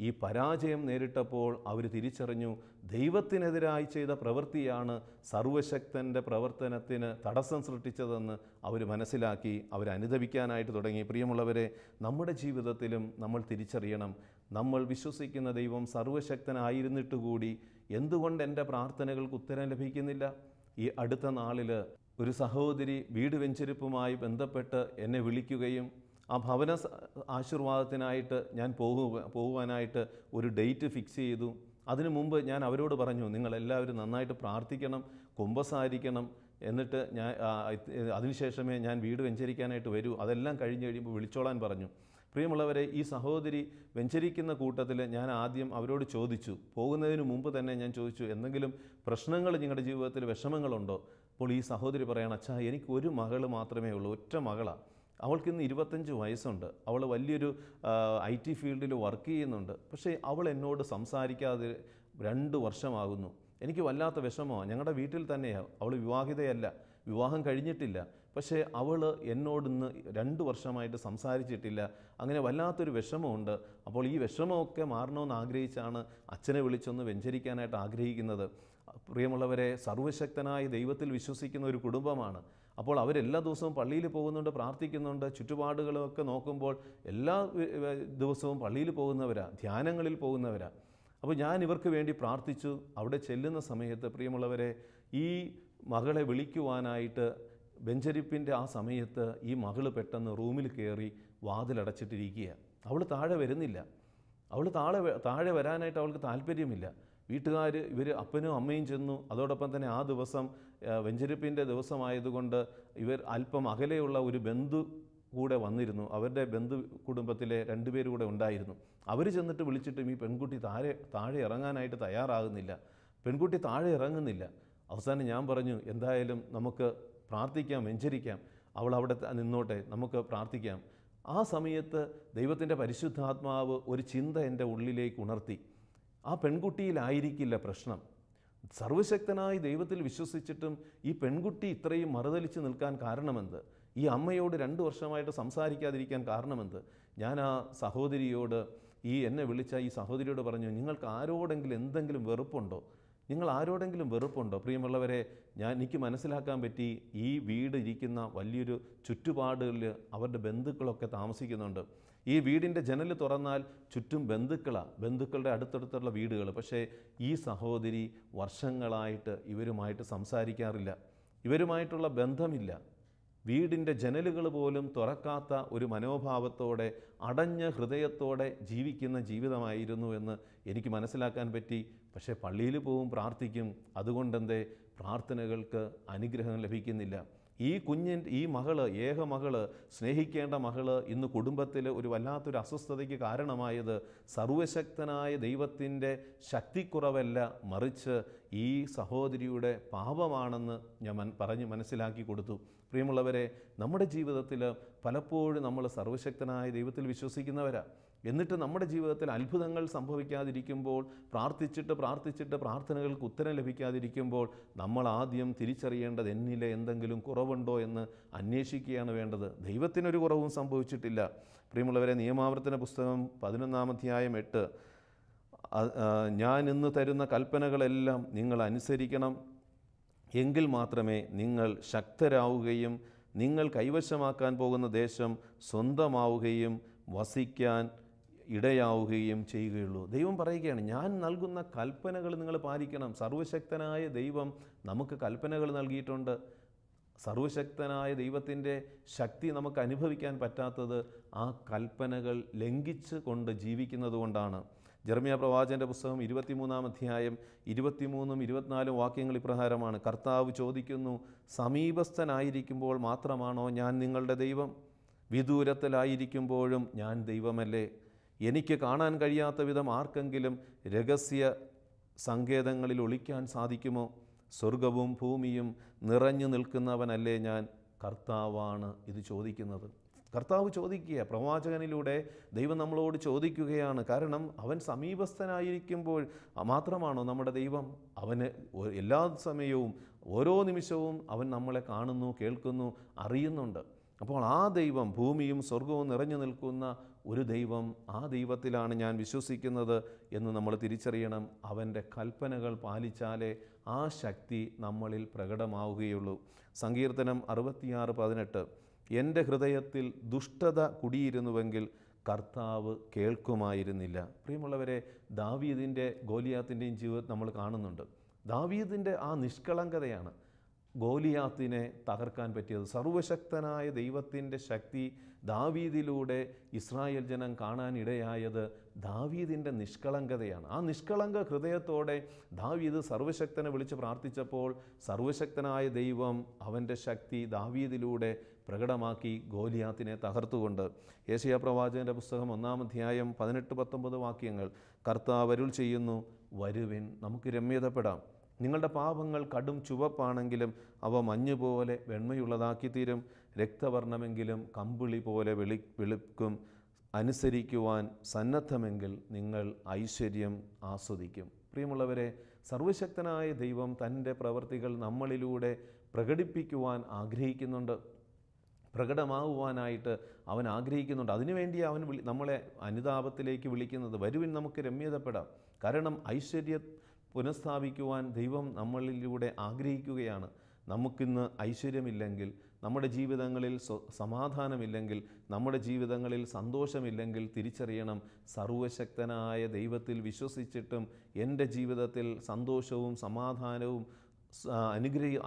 ഈ പരാജയം നേരിട്ടപ്പോൾ അവർ തിരിച്ചറിഞ്ഞു, ദൈവത്തിനെതിരായി ചെയ്ത പ്രവൃത്തിയാണ് സർവശക്തൻ്റെ പ്രവർത്തനത്തിന് തടസ്സം സൃഷ്ടിച്ചതെന്ന് അവർ മനസ്സിലാക്കി. അവരനുദപിക്കാനായിട്ട് തുടങ്ങി. പ്രിയമുള്ളവരെ, നമ്മുടെ ജീവിതത്തിലും നമ്മൾ തിരിച്ചറിയണം, നമ്മൾ വിശ്വസിക്കുന്ന ദൈവം സർവശക്തനായിരുന്നിട്ട് കൂടി എന്തുകൊണ്ട് എൻ്റെ പ്രാർത്ഥനകൾക്ക് ഉത്തരം ലഭിക്കുന്നില്ല? ഈ അടുത്ത നാളിൽ ഒരു സഹോദരി വീട് വെഞ്ചരിപ്പുമായി ബന്ധപ്പെട്ട് എന്നെ വിളിക്കുകയും ആ ഭവന ആശീർവാദത്തിനായിട്ട് ഞാൻ പോകുവാനായിട്ട് ഒരു ഡേറ്റ് ഫിക്സ് ചെയ്തു. അതിനു മുമ്പ് ഞാൻ അവരോട് പറഞ്ഞു, നിങ്ങളെല്ലാവരും നന്നായിട്ട് പ്രാർത്ഥിക്കണം, കുമ്പസാരിക്കണം, എന്നിട്ട് അതിനുശേഷമേ ഞാൻ വീട് വെഞ്ചരിക്കാനായിട്ട് വരൂ, അതെല്ലാം കഴിഞ്ഞ് കഴിയുമ്പോൾ വിളിച്ചോളാൻ പറഞ്ഞു. പ്രിയമുള്ളവരെ, ഈ സഹോദരി വെഞ്ചരിക്കുന്ന കൂട്ടത്തിൽ ഞാൻ ആദ്യം അവരോട് ചോദിച്ചു, പോകുന്നതിന് മുമ്പ് തന്നെ ഞാൻ ചോദിച്ചു, എന്തെങ്കിലും പ്രശ്നങ്ങൾ നിങ്ങളുടെ ജീവിതത്തിൽ വിഷമങ്ങളുണ്ടോ? അപ്പോൾ ഈ സഹോദരി പറയണം, അച്ഛാ, എനിക്ക് ഒരു മകൾ മാത്രമേ ഉള്ളൂ, ഒറ്റ മകളാണ്. അവൾക്കിന്ന് 25 വയസ്സുണ്ട്. അവൾ വലിയൊരു IT ഫീൽഡിൽ വർക്ക് ചെയ്യുന്നുണ്ട്. പക്ഷേ അവൾ എന്നോട് സംസാരിക്കാതെ 2 വർഷമാകുന്നു. എനിക്ക് വല്ലാത്ത വിഷമമാണ്. ഞങ്ങളുടെ വീട്ടിൽ തന്നെയാണ്. അവൾ വിവാഹിതയല്ല, വിവാഹം കഴിഞ്ഞിട്ടില്ല. പക്ഷേ അവൾ എന്നോടിന്ന് 2 വർഷമായിട്ട് സംസാരിച്ചിട്ടില്ല. അങ്ങനെ വല്ലാത്തൊരു വിഷമമുണ്ട്. അപ്പോൾ ഈ വിഷമമൊക്കെ മാറണമെന്ന് ആഗ്രഹിച്ചാണ് അച്ഛനെ വിളിച്ചൊന്ന് വെഞ്ചരിക്കാനായിട്ട് ആഗ്രഹിക്കുന്നത്. പ്രിയമുള്ളവരെ, സർവശക്തനായ ദൈവത്തിൽ വിശ്വസിക്കുന്ന ഒരു കുടുംബമാണ്. അപ്പോൾ അവരെല്ലാ ദിവസവും പള്ളിയിൽ പോകുന്നുണ്ട്, പ്രാർത്ഥിക്കുന്നുണ്ട്. ചുറ്റുപാടുകളൊക്കെ നോക്കുമ്പോൾ എല്ലാ ദിവസവും പള്ളിയിൽ പോകുന്നവരാണ്, ധ്യാനങ്ങളിൽ പോകുന്നവരാണ്. അപ്പോൾ ഞാൻ ഇവർക്ക് വേണ്ടി പ്രാർത്ഥിച്ചു. അവിടെ ചെല്ലുന്ന സമയത്ത് പ്രിയമുള്ളവരെ, ഈ മകളെ വിളിക്കുവാനായിട്ട് വെഞ്ചരിപ്പിൻ്റെ ആ സമയത്ത് ഈ മകൾ പെട്ടെന്ന് റൂമിൽ കയറി വാതിലടച്ചിട്ടിരിക്കുക. അവൾ താഴെ വരുന്നില്ല. അവൾ താഴെ വരാനായിട്ട് അവൾക്ക് താല്പര്യമില്ല. വീട്ടുകാർ, ഇവർ അപ്പനും അമ്മയും ചെന്നു. അതോടൊപ്പം തന്നെ ആ ദിവസം വെഞ്ചരിപ്പിൻ്റെ ദിവസമായതുകൊണ്ട് ഇവർ അല്പം അകലെയുള്ള ഒരു ബന്ധു കൂടെ വന്നിരുന്നു. അവരുടെ ബന്ധു കുടുംബത്തിലെ 2 പേര് കൂടെ ഉണ്ടായിരുന്നു. അവർ ചെന്നിട്ട് വിളിച്ചിട്ടും ഈ പെൺകുട്ടി താഴെ ഇറങ്ങാനായിട്ട് തയ്യാറാകുന്നില്ല. പെൺകുട്ടി താഴെ ഇറങ്ങുന്നില്ല. അവസാനം ഞാൻ പറഞ്ഞു, എന്തായാലും നമുക്ക് പ്രാർത്ഥിക്കാം, വെഞ്ചരിക്കാം, അവൾ അവിടെ നിന്നോട്ടെ, നമുക്ക് പ്രാർത്ഥിക്കാം. ആ സമയത്ത് ദൈവത്തിൻ്റെ പരിശുദ്ധാത്മാവ് ഒരു ചിന്ത എൻ്റെ ഉള്ളിലേക്ക് ഉണർത്തി. ആ പെൺകുട്ടിയിലായിരിക്കില്ല പ്രശ്നം. സർവശക്തനായി ദൈവത്തിൽ വിശ്വസിച്ചിട്ടും ഈ പെൺകുട്ടി ഇത്രയും മറുതലിച്ച് നിൽക്കാൻ കാരണമെന്ത്? ഈ അമ്മയോട് 2 വർഷമായിട്ട് സംസാരിക്കാതിരിക്കാൻ കാരണമെന്ത്? ഞാൻ ആ സഹോദരിയോട്, എന്നെ വിളിച്ച ഈ സഹോദരിയോട് പറഞ്ഞു, നിങ്ങൾക്ക് ആരോടെങ്കിലും എന്തെങ്കിലും വെറുപ്പുണ്ടോ? നിങ്ങൾ ആരോടെങ്കിലും വെറുപ്പുണ്ടോ? പ്രിയമുള്ളവരെ, എനിക്ക് മനസ്സിലാക്കാൻ പറ്റി, ഈ വീട് ഇരിക്കുന്ന വലിയൊരു ചുറ്റുപാടുകളിൽ അവരുടെ ബന്ധുക്കളൊക്കെ താമസിക്കുന്നുണ്ട്. ഈ വീടിൻ്റെ ജനൽ തുറന്നാൽ ചുറ്റും ബന്ധുക്കളുടെ അടുത്തടുത്തുള്ള വീടുകൾ. പക്ഷേ ഈ സഹോദരി വർഷങ്ങളായിട്ട് ഇവരുമായിട്ട് സംസാരിക്കാറില്ല, ഇവരുമായിട്ടുള്ള ബന്ധമില്ല. വീടിൻ്റെ ജനലുകൾ പോലും തുറക്കാത്ത ഒരു മനോഭാവത്തോടെ, അടഞ്ഞ ഹൃദയത്തോടെ ജീവിക്കുന്ന ജീവിതമായിരുന്നു എന്ന് എനിക്ക് മനസ്സിലാക്കാൻ പറ്റി. പക്ഷേ പള്ളിയിൽ പോവും, പ്രാർത്ഥിക്കും, അതുകൊണ്ടെന്തേ പ്രാർത്ഥനകൾക്ക് അനുഗ്രഹം ലഭിക്കുന്നില്ല? ഈ മകള്, ഏക മകള്, സ്നേഹിക്കേണ്ട മകള് ഇന്ന് കുടുംബത്തിൽ ഒരു വല്ലാത്തൊരു അസ്വസ്ഥതയ്ക്ക് കാരണമായത് സർവശക്തനായ ദൈവത്തിൻ്റെ ശക്തിക്കുറവല്ല, മറിച്ച് ഈ സഹോദരിയുടെ പാപമാണെന്ന് ഞാൻ പറഞ്ഞ് മനസ്സിലാക്കി കൊടുത്തു. പ്രിയമുള്ളവരെ, നമ്മുടെ ജീവിതത്തിൽ പലപ്പോഴും നമ്മൾ സർവശക്തനായ ദൈവത്തിൽ വിശ്വസിക്കുന്നവരാണ്. എന്നിട്ട് നമ്മുടെ ജീവിതത്തിൽ അത്ഭുതങ്ങൾ സംഭവിക്കാതിരിക്കുമ്പോൾ, പ്രാർത്ഥിച്ചിട്ട് പ്രാർത്ഥനകൾക്ക് ഉത്തരം ലഭിക്കാതിരിക്കുമ്പോൾ നമ്മൾ ആദ്യം തിരിച്ചറിയേണ്ടത് എന്നിലെ എന്തെങ്കിലും കുറവുണ്ടോ എന്ന് അന്വേഷിക്കുകയാണ് വേണ്ടത്. ദൈവത്തിനൊരു കുറവും സംഭവിച്ചിട്ടില്ല. പ്രിയമുള്ളവരെ, നിയമാവർത്തന പുസ്തകം 11-ാം അധ്യായം 8, ഞാൻ ഇന്ന് തരുന്ന കൽപ്പനകളെല്ലാം നിങ്ങൾ അനുസരിക്കണം, എങ്കിൽ മാത്രമേ നിങ്ങൾ ശക്തരാവുകയും നിങ്ങൾ കൈവശമാക്കാൻ പോകുന്ന ദേശം സ്വന്തമാവുകയും വസിക്കാൻ ഇടയാവുകയും ചെയ്യുകയുള്ളൂ. ദൈവം പറയുകയാണ്, ഞാൻ നൽകുന്ന കൽപ്പനകൾ നിങ്ങൾ പാലിക്കണം. സർവശക്തനായ ദൈവം നമുക്ക് കൽപ്പനകൾ നൽകിയിട്ടുണ്ട്. സർവശക്തനായ ദൈവത്തിൻ്റെ ശക്തി നമുക്ക് അനുഭവിക്കാൻ പറ്റാത്തത് ആ കൽപ്പനകൾ ലംഘിച്ച് കൊണ്ട് ജീവിക്കുന്നത് കൊണ്ടാണ്. ജെറമ്യാ പ്രവാചകൻ്റെ പുസ്തകം 23-ാം അധ്യായം 23-ഉം 24-ഉം വാക്യങ്ങൾ ഇപ്രകാരമാണ്. കർത്താവ് ചോദിക്കുന്നു, സമീപസ്ഥനായിരിക്കുമ്പോൾ മാത്രമാണോ ഞാൻ നിങ്ങളുടെ ദൈവം? വിദൂരത്തിലായിരിക്കുമ്പോഴും ഞാൻ ദൈവമല്ലേ? എനിക്ക് കാണാൻ കഴിയാത്ത വിധം ആർക്കെങ്കിലും രഹസ്യ സങ്കേതങ്ങളിൽ ഒളിക്കാൻ സാധിക്കുമോ? സ്വർഗവും ഭൂമിയും നിറഞ്ഞു നിൽക്കുന്നവനല്ലേ ഞാൻ? കർത്താവാണ് ഇത് ചോദിക്കുന്നത്. കർത്താവ് ചോദിക്കുക, പ്രവാചകനിലൂടെ ദൈവം നമ്മളോട് ചോദിക്കുകയാണ്. കാരണം അവൻ സമീപസ്ഥനായിരിക്കുമ്പോൾ മാത്രമാണോ നമ്മുടെ ദൈവം? അവന് എല്ലാ സമയവും ഓരോ നിമിഷവും അവൻ നമ്മളെ കാണുന്നു, കേൾക്കുന്നു, അറിയുന്നുണ്ട്. അപ്പോൾ ആ ദൈവം, ഭൂമിയും സ്വർഗവും നിറഞ്ഞു നിൽക്കുന്ന ഒരു ദൈവം, ആ ദൈവത്തിലാണ് ഞാൻ വിശ്വസിക്കുന്നത് എന്ന് നമ്മൾ തിരിച്ചറിയണം. അവൻ്റെ കൽപ്പനകൾ പാലിച്ചാലേ ആ ശക്തി നമ്മളിൽ പ്രകടമാവുകയുള്ളൂ. സങ്കീർത്തനം 66:18, എൻ്റെ ഹൃദയത്തിൽ ദുഷ്ടത കുടിയിരുന്നുവെങ്കിൽ കർത്താവ് കേൾക്കുമായിരുന്നില്ല. പ്രിയമുള്ളവരെ, ദാവീദിൻ്റെ ഗോലിയാത്തിൻ്റെയും ജീവിതം നമ്മൾ കാണുന്നുണ്ട്. ദാവീദിൻ്റെ ആ നിഷ്കളങ്കതയാണ് ഗോലിയാത്തിനെ തകർക്കാൻ പറ്റിയത്. സർവശക്തനായ ദൈവത്തിൻ്റെ ശക്തി ദാവീദിലൂടെ ഇസ്രായേൽ ജനം കാണാനിടയായത് ദാവീദിൻ്റെ നിഷ്കളങ്കതയാണ്. ആ നിഷ്കളങ്ക ഹൃദയത്തോടെ ദാവീദ് സർവശക്തനെ വിളിച്ച് പ്രാർത്ഥിച്ചപ്പോൾ സർവശക്തനായ ദൈവം അവൻ്റെ ശക്തി ദാവീദിലൂടെ പ്രകടമാക്കി ഗോലിയാത്തിനെ തകർത്തുകൊണ്ട്. യെശയ്യാ പ്രവാചകൻ്റെ പുസ്തകം 1-ാം അധ്യായം 18-19 വാക്യങ്ങൾ. കർത്താവ് അരുൾ ചെയ്യുന്നു, വരുവിൻ, നമുക്ക് രമ്യതപ്പെടാം. നിങ്ങളുടെ പാപങ്ങൾ കടും ചുവപ്പാണെങ്കിലും അവ മഞ്ഞുപോലെ വെണ്മയുള്ളതാക്കി തീരും. രക്തവർണ്ണമെങ്കിലും കമ്പിളി പോലെ വെളുക്കും. അനുസരിക്കുവാൻ സന്നദ്ധമെങ്കിൽ നിങ്ങൾ ഐശ്വര്യം ആസ്വദിക്കും. പ്രിയമുള്ളവരെ, സർവശക്തനായ ദൈവം തൻ്റെ പ്രവൃത്തികൾ നമ്മളിലൂടെ പ്രകടിപ്പിക്കുവാൻ ആഗ്രഹിക്കുന്നുണ്ട്, പ്രകടമാവുവാനായിട്ട് അവൻ ആഗ്രഹിക്കുന്നുണ്ട്. അതിനുവേണ്ടി അവൻ നമ്മളെ അനുതാപത്തിലേക്ക് വിളിക്കുന്നത്. വരുവിൻ, നമുക്ക് രമ്യതപ്പെടാം. കാരണം ഐശ്വര്യം പുനഃസ്ഥാപിക്കുവാൻ ദൈവം നമ്മളിലൂടെ ആഗ്രഹിക്കുകയാണ്. നമുക്കിന്ന് ഐശ്വര്യമില്ലെങ്കിൽ, നമ്മുടെ ജീവിതങ്ങളിൽ സമാധാനമില്ലെങ്കിൽ, നമ്മുടെ ജീവിതങ്ങളിൽ സന്തോഷമില്ലെങ്കിൽ തിരിച്ചറിയണം, സർവശക്തനായ ദൈവത്തിൽ വിശ്വസിച്ചിട്ടും എൻ്റെ ജീവിതത്തിൽ സന്തോഷവും സമാധാനവും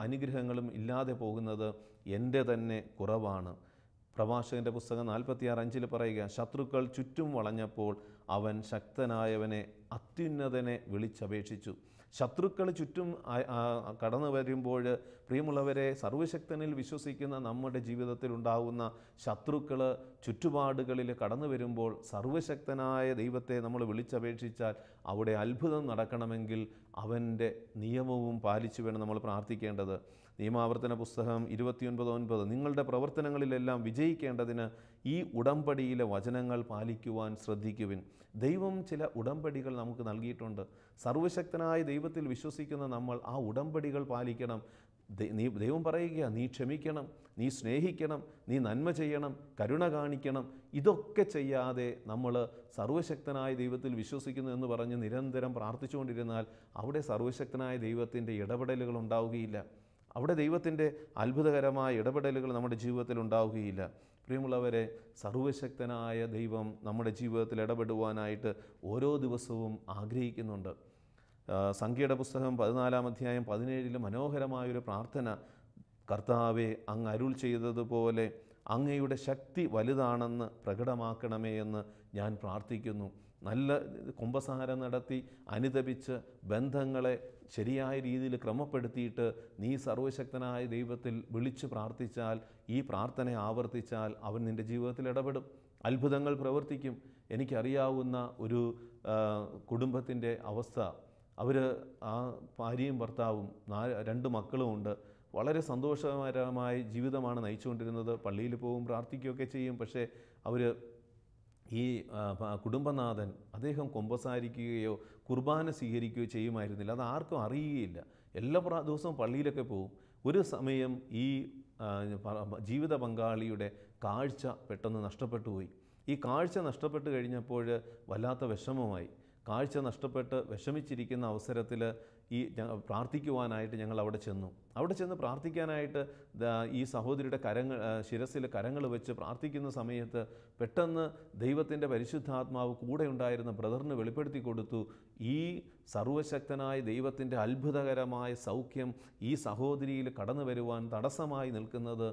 അനുഗ്രഹങ്ങളും ഇല്ലാതെ പോകുന്നത് എൻ്റെ തന്നെ കുറവാണ്. പ്രഭാഷകൻ്റെ പുസ്തകം 46:5 പറയുക, ശത്രുക്കൾ ചുറ്റും വളഞ്ഞപ്പോൾ അവൻ ശക്തനായവനെ അത്യുന്നതനെ വിളിച്ചപേക്ഷിച്ചു. ശത്രുക്കൾ ചുറ്റും കടന്നു വരുമ്പോൾ, പ്രിയമുള്ളവരെ, സർവശക്തനിൽ വിശ്വസിക്കുന്ന നമ്മുടെ ജീവിതത്തിൽ ഉണ്ടാകുന്ന ശത്രുക്കൾ ചുറ്റുപാടുകളിൽ കടന്നു വരുമ്പോൾ സർവശക്തനായ ദൈവത്തെ നമ്മൾ വിളിച്ചപേക്ഷിച്ചാൽ അവിടെ അത്ഭുതം നടക്കണമെങ്കിൽ അവൻ്റെ നിയമവും പാലിച്ചു വേണം നമ്മൾ പ്രാർത്ഥിക്കേണ്ടത്. നിയമാവർത്തന പുസ്തകം 29:9, നിങ്ങളുടെ പ്രവർത്തനങ്ങളിലെല്ലാം വിജയിക്കേണ്ടതിന് ഈ ഉടമ്പടിയിലെ വചനങ്ങൾ പാലിക്കുവാൻ ശ്രദ്ധിക്കുവിൻ. ദൈവം ചില ഉടമ്പടികൾ നമുക്ക് നൽകിയിട്ടുണ്ട്. സർവശക്തനായ ദൈവത്തിൽ വിശ്വസിക്കുന്ന നമ്മൾ ആ ഉടമ്പടികൾ പാലിക്കണം. ദൈവം പറയുക, നീ ക്ഷമിക്കണം, നീ സ്നേഹിക്കണം, നീ നന്മ ചെയ്യണം, കരുണ കാണിക്കണം. ഇതൊക്കെ ചെയ്യാതെ നമ്മൾ സർവശക്തനായ ദൈവത്തിൽ വിശ്വസിക്കുന്നു എന്ന് പറഞ്ഞ് നിരന്തരം പ്രാർത്ഥിച്ചുകൊണ്ടിരുന്നാൽ അവിടെ സർവശക്തനായ ദൈവത്തിൻ്റെ ഇടപെടലുകൾ ഉണ്ടാവുകയില്ല. അവിടെ ദൈവത്തിൻ്റെ അത്ഭുതകരമായ ഇടപെടലുകൾ നമ്മുടെ ജീവിതത്തിൽ ഉണ്ടാവുകയില്ല. പ്രിയമുള്ളവരെ, സർവശക്തനായ ദൈവം നമ്മുടെ ജീവിതത്തിൽ ഇടപെടുവാനായിട്ട് ഓരോ ദിവസവും ആഗ്രഹിക്കുന്നുണ്ട്. സംഖ്യയുടെ പുസ്തകം 14-ാം അധ്യായം 17 മനോഹരമായൊരു പ്രാർത്ഥന, കർത്താവെ, അങ്ങ് അരുൾ ചെയ്തതുപോലെ അങ്ങയുടെ ശക്തി വലുതാണെന്ന് പ്രകടമാക്കണമേ എന്ന് ഞാൻ പ്രാർത്ഥിക്കുന്നു. നല്ല കുമ്പസാരം നടത്തി അനുതപിച്ച് ബന്ധങ്ങളെ ശരിയായ രീതിയിൽ ക്രമപ്പെടുത്തിയിട്ട് നീ സർവശക്തനായ ദൈവത്തിൽ വിളിച്ചു പ്രാർത്ഥിച്ചാൽ, ഈ പ്രാർത്ഥന ആവർത്തിച്ചാൽ അവൻ നിൻ്റെ ജീവിതത്തിൽ ഇടപെടും, അത്ഭുതങ്ങൾ പ്രവർത്തിക്കും. എനിക്കറിയാവുന്ന ഒരു കുടുംബത്തിൻ്റെ അവസ്ഥ, അവർ ആ ഭാര്യയും ഭർത്താവും 2 മക്കളുമുണ്ട്. വളരെ സന്തോഷകരമായ ജീവിതമാണ് നയിച്ചുകൊണ്ടിരുന്നത്. പള്ളിയിൽ പോവും, പ്രാർത്ഥിക്കുകയൊക്കെ ചെയ്യും. പക്ഷേ അവർ ഈ കുടുംബനാഥൻ അദ്ദേഹം കുമ്പസാരിക്കുകയോ കുർബാന സ്വീകരിക്കുകയോ ചെയ്യുമായിരുന്നില്ല. അത് ആർക്കും അറിയുകയില്ല. എല്ലാ ദിവസവും പള്ളിയിലൊക്കെ പോവും. ഒരു സമയം ഈ ജീവിത പങ്കാളിയുടെ കാഴ്ച പെട്ടെന്ന് നഷ്ടപ്പെട്ടു പോയി. ഈ കാഴ്ച നഷ്ടപ്പെട്ട് കഴിഞ്ഞപ്പോൾ വല്ലാത്ത വിഷമമായി. കാഴ്ച നഷ്ടപ്പെട്ട് വിഷമിച്ചിരിക്കുന്ന അവസരത്തിൽ പ്രാർത്ഥിക്കുവാനായിട്ട് ഞങ്ങൾ അവിടെ ചെന്ന് പ്രാർത്ഥിക്കാനായിട്ട് ഈ സഹോദരിയുടെ ശിരസിൽ കരങ്ങൾ വെച്ച് പ്രാർത്ഥിക്കുന്ന സമയത്ത് പെട്ടെന്ന് ദൈവത്തിൻ്റെ പരിശുദ്ധാത്മാവ് കൂടെ ഉണ്ടായിരുന്ന ബ്രദറിന് വെളിപ്പെടുത്തി കൊടുത്തു, ഈ സർവശക്തനായ ദൈവത്തിൻ്റെ അത്ഭുതകരമായ സൗഖ്യം ഈ സഹോദരിയിൽ കടന്നു വരുവാൻ തടസ്സമായി നിൽക്കുന്നത്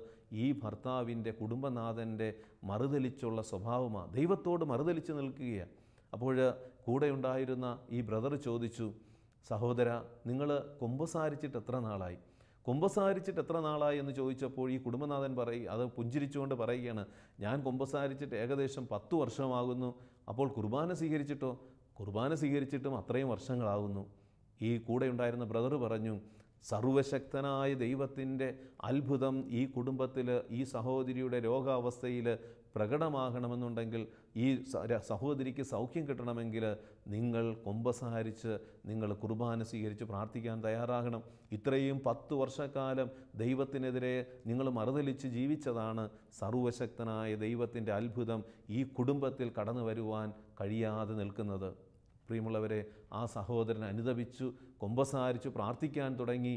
ഈ ഭർത്താവിൻ്റെ കുടുംബനാഥൻ്റെ മറുതലിച്ചുള്ള സ്വഭാവമാണ്. ദൈവത്തോട് മറുതലിച്ച് നിൽക്കുകയാണ്. അപ്പോൾ കൂടെ ഉണ്ടായിരുന്ന ഈ ബ്രദർ ചോദിച്ചു, സഹോദര, നിങ്ങൾ കുമ്പസാരിച്ചിട്ട് എത്ര നാളായി? കുമ്പസാരിച്ചിട്ട് എത്ര നാളായി എന്ന് ചോദിച്ചപ്പോൾ ഈ കുടുംബനാഥൻ അത് പുഞ്ചിരിച്ചുകൊണ്ട് പറയുകയാണ്, ഞാൻ കുമ്പസാരിച്ചിട്ട് ഏകദേശം 10 വർഷമാകുന്നു. അപ്പോൾ കുർബാന സ്വീകരിച്ചിട്ടോ? കുർബാന സ്വീകരിച്ചിട്ടും അത്രയും വർഷങ്ങളാകുന്നു. ഈ കൂടെ ഉണ്ടായിരുന്ന ബ്രദർ പറഞ്ഞു, സർവശക്തനായ ദൈവത്തിൻ്റെ അത്ഭുതം ഈ കുടുംബത്തിൽ, ഈ സഹോദരിയുടെ രോഗാവസ്ഥയിൽ പ്രകടമാകണമെന്നുണ്ടെങ്കിൽ, ഈ സഹോദരിക്ക് സൗഖ്യം കിട്ടണമെങ്കിൽ നിങ്ങൾ കുമ്പസാരിച്ച് നിങ്ങൾ കുർബാന സ്വീകരിച്ച് പ്രാർത്ഥിക്കാൻ തയ്യാറാകണം. ഇത്രയും 10 വർഷക്കാലം ദൈവത്തിനെതിരെ നിങ്ങൾ മറുതലിച്ച് ജീവിച്ചതാണ് സർവശക്തനായ ദൈവത്തിൻ്റെ അത്ഭുതം ഈ കുടുംബത്തിൽ കടന്നു വരുവാൻ കഴിയാതെ നിൽക്കുന്നത്. പ്രിയമുള്ളവരെ, ആ സഹോദരൻ അനുതപിച്ചു, കുമ്പസാരിച്ചു പ്രാർത്ഥിക്കാൻ തുടങ്ങി,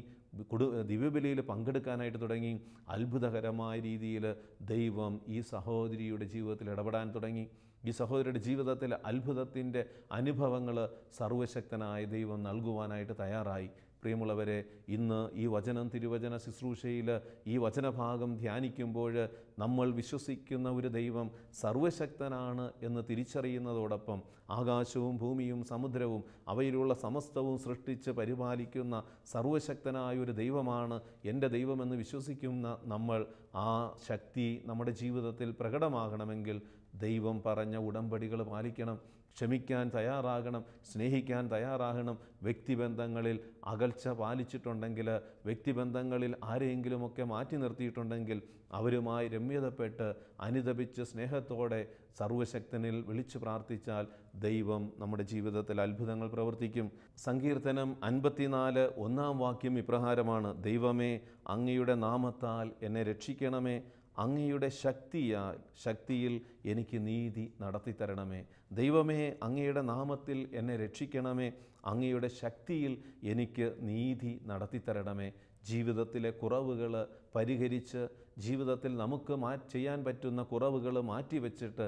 ദിവ്യബലിയിൽ പങ്കെടുക്കാനായിട്ട് തുടങ്ങി. അത്ഭുതകരമായ രീതിയിൽ ദൈവം ഈ സഹോദരിയുടെ ജീവിതത്തിൽ ഇടപെടാൻ തുടങ്ങി. ഈ സഹോദരിയുടെ ജീവിതത്തിൽ അത്ഭുതത്തിൻ്റെ അനുഭവങ്ങൾ സർവശക്തനായ ദൈവം നൽകുവാനായിട്ട് തയ്യാറായി. പ്രിയമുള്ളവരെ, ഇന്ന് ഈ തിരുവചന ശുശ്രൂഷയിൽ ഈ വചനഭാഗം ധ്യാനിക്കുമ്പോൾ നമ്മൾ വിശ്വസിക്കുന്ന ഒരു ദൈവം സർവശക്തനാണ് എന്ന് തിരിച്ചറിയുന്നതോടൊപ്പം ആകാശവും ഭൂമിയും സമുദ്രവും അവയിലുള്ള സമസ്തവും സൃഷ്ടിച്ച് പരിപാലിക്കുന്ന സർവശക്തനായ ഒരു ദൈവമാണ് എൻ്റെ ദൈവമെന്ന് വിശ്വസിക്കുന്ന നമ്മൾ, ആ ശക്തി നമ്മുടെ ജീവിതത്തിൽ പ്രകടമാകണമെങ്കിൽ ദൈവം പറഞ്ഞ ഉടമ്പടികൾ പാലിക്കണം, ക്ഷമിക്കാൻ തയ്യാറാകണം, സ്നേഹിക്കാൻ തയ്യാറാകണം. വ്യക്തിബന്ധങ്ങളിൽ അകൽച്ച പാലിച്ചിട്ടുണ്ടെങ്കിൽ, വ്യക്തിബന്ധങ്ങളിൽ ആരെയെങ്കിലുമൊക്കെ മാറ്റി നിർത്തിയിട്ടുണ്ടെങ്കിൽ അവരുമായി രമ്യതപ്പെട്ട് അനുതപിച്ച് സ്നേഹത്തോടെ സർവശക്തനിൽ വിളിച്ചു പ്രാർത്ഥിച്ചാൽ ദൈവം നമ്മുടെ ജീവിതത്തിൽ അത്ഭുതങ്ങൾ പ്രവർത്തിക്കും. സങ്കീർത്തനം 54 1-ാം വാക്യം ഇപ്രകാരമാണ്, ദൈവമേ, അങ്ങയുടെ നാമത്താൽ എന്നെ രക്ഷിക്കണമേ, അങ്ങയുടെ ശക്തിയിൽ എനിക്ക് നീതി നടത്തിത്തരണമേ. ദൈവമേ, അങ്ങയുടെ നാമത്തിൽ എന്നെ രക്ഷിക്കണമേ, അങ്ങയുടെ ശക്തിയിൽ എനിക്ക് നീതി നടത്തിത്തരണമേ. ജീവിതത്തിലെ കുറവുകൾ പരിഹരിച്ച്, ജീവിതത്തിൽ നമുക്ക് ചെയ്യാൻ പറ്റുന്ന കുറവുകൾ മാറ്റിവെച്ചിട്ട്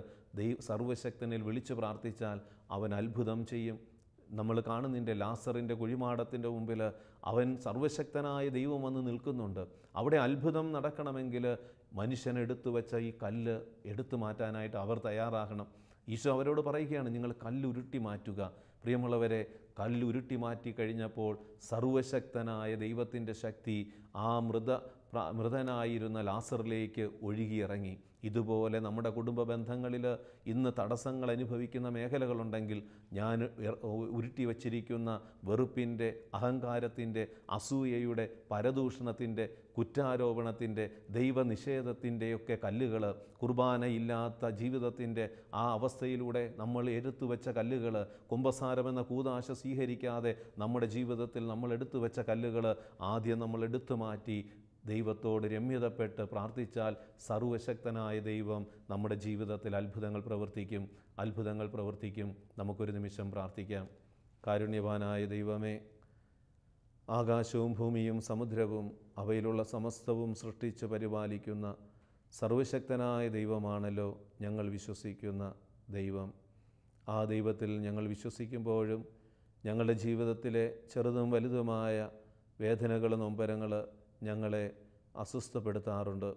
സർവശക്തനിൽ വിളിച്ചു പ്രാർത്ഥിച്ചാൽ അവൻ അത്ഭുതം ചെയ്യും. നമ്മൾ കാണുന്നതിൻ്റെ ലാസറിൻ്റെ കുഴിമാടത്തിൻ്റെ മുമ്പിൽ അവൻ സർവശക്തനായ ദൈവം വന്ന് നിൽക്കുന്നുണ്ട്. അവിടെ അത്ഭുതം നടക്കണമെങ്കിൽ മനുഷ്യൻ എടുത്തു വെച്ച ഈ കല്ല് എടുത്തു മാറ്റാനായിട്ട് അവർ തയ്യാറാകണം. ഈശോ അവരോട് പറയുകയാണ്, നിങ്ങൾ കല്ലുരുട്ടി മാറ്റുക. പ്രിയമുള്ളവരെ, കല്ലുരുട്ടി മാറ്റി കഴിഞ്ഞപ്പോൾ സർവശക്തനായ ദൈവത്തിൻ്റെ ശക്തി ആ മൃതനായിരുന്ന ലാസറിലേക്ക് ഒഴുകിയിറങ്ങി. ഇതുപോലെ നമ്മുടെ കുടുംബ ബന്ധങ്ങളിൽ ഇന്ന് തടസ്സങ്ങൾ അനുഭവിക്കുന്ന മേഖലകളുണ്ടെങ്കിൽ, ഞാൻ ഉരുട്ടി വച്ചിരിക്കുന്ന വെറുപ്പിൻ്റെ, അഹങ്കാരത്തിൻ്റെ, അസൂയയുടെ, പരദൂഷണത്തിൻ്റെ, കുറ്റാരോപണത്തിൻ്റെ, ദൈവനിഷേധത്തിൻ്റെയൊക്കെ കല്ലുകൾ, കുർബാനയില്ലാത്ത ജീവിതത്തിൻ്റെ ആ അവസ്ഥയിലൂടെ നമ്മൾ എടുത്തു വെച്ച കല്ലുകൾ, കുമ്പസാരമെന്ന കൂദാശ സ്വീകരിക്കാതെ നമ്മുടെ ജീവിതത്തിൽ നമ്മൾ എടുത്തു വെച്ച കല്ലുകൾ ആദ്യം നമ്മൾ എടുത്തു മാറ്റി ദൈവത്തോട് രമ്യതപ്പെട്ട് പ്രാർത്ഥിച്ചാൽ സർവശക്തനായ ദൈവം നമ്മുടെ ജീവിതത്തിൽ അത്ഭുതങ്ങൾ പ്രവർത്തിക്കും. നമുക്കൊരു നിമിഷം പ്രാർത്ഥിക്കാം. കാരുണ്യവാനായ ദൈവമേ, ആകാശവും ഭൂമിയും സമുദ്രവും അവയിലുള്ള സമസ്തവും സൃഷ്ടിച്ച് പരിപാലിക്കുന്ന സർവശക്തനായ ദൈവമാണല്ലോ ഞങ്ങൾ വിശ്വസിക്കുന്ന ദൈവം. ആ ദൈവത്തിൽ ഞങ്ങൾ വിശ്വസിക്കുമ്പോഴും ഞങ്ങളുടെ ജീവിതത്തിലെ ചെറുതും വലുതുമായ വേദനകൾ, നൊമ്പരങ്ങൾ ഞങ്ങളെ അസ്വസ്ഥപ്പെടുത്താറുണ്ട്.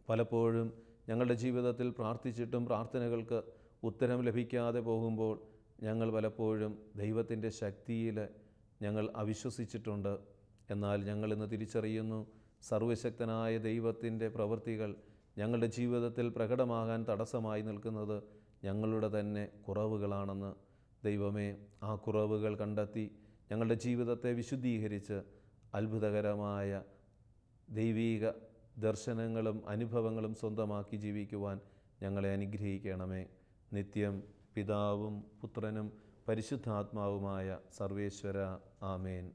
പലപ്പോഴും ഞങ്ങളുടെ ജീവിതത്തിൽ പ്രാർത്ഥിച്ചിട്ടും പ്രാർത്ഥനകൾക്ക് ഉത്തരം ലഭിക്കാതെ പോകുമ്പോൾ ഞങ്ങൾ പലപ്പോഴും ദൈവത്തിൻ്റെ ശക്തിയിൽ ഞങ്ങൾ അവിശ്വസിച്ചിട്ടുണ്ട്. എന്നാൽ ഞങ്ങളിന്ന് തിരിച്ചറിയുന്നു, സർവശക്തനായ ദൈവത്തിൻ്റെ പ്രവൃത്തികൾ ഞങ്ങളുടെ ജീവിതത്തിൽ പ്രകടമാകാൻ തടസ്സമായി നിൽക്കുന്നത് ഞങ്ങളുടെ തന്നെ കുറവുകളാണെന്ന്. ദൈവമേ, ആ കുറവുകൾ കണ്ടെത്തി ഞങ്ങളുടെ ജീവിതത്തെ വിശുദ്ധീകരിച്ച് അത്ഭുതകരമായ ദൈവീക ദർശനങ്ങളും അനുഭവങ്ങളും സ്വന്തമാക്കി ജീവിക്കുവാൻ ഞങ്ങളെ അനുഗ്രഹിക്കണമേ. നിത്യം പിതാവും പുത്രനും പരിശുദ്ധാത്മാവുമായ സർവേശ്വര. ആമേൻ.